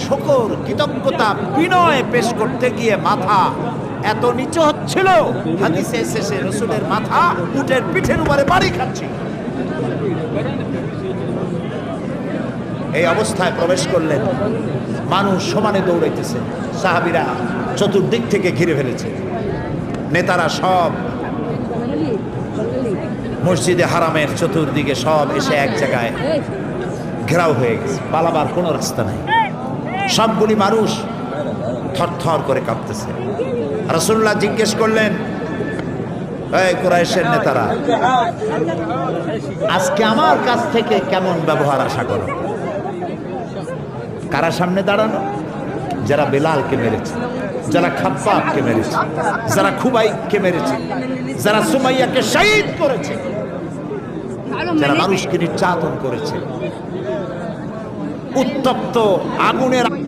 শুকর কৃতজ্ঞতা বিনয় পেশ করতে গিয়ে মাথা এত নিচু হচ্ছিল, হাদিসে এসেছে রাসূলের মাথা উটের পিঠের উপরে বাড়ি খাচ্ছিল। এই অবস্থায় প্রবেশ করলেন, মানুষ সমানে দৌড়াইতেছে, সাহাবীরা চতুর্দিক থেকে ঘিরে ফেলেছে, নেতারা সব মসজিদে হারামের চতুর্দিকে সব এসে এক জায়গায় ঘেরাও হয়ে গেছে, পালাবার কোনো রাস্তা নাই। সবগুলি মানুষ থরথর করে কাঁপতেছে। রাসূলুল্লাহ জিজ্ঞেস করলেন, এই কুরাইশের নেতারা, আজকে আমার কাছ থেকে কেমন ব্যবহার আশা করো? কারা সামনে দাঁড়ানো? যারা বেলালকে মেরেছে, যারা খাব্বাবকে মেরেছে, যারা খুবাইবকে মেরেছে, যারা সুমাইয়াকে শহীদ করেছে, যারা মানুষকে নির্যাতন করেছে, উত্তপ্ত আগুনের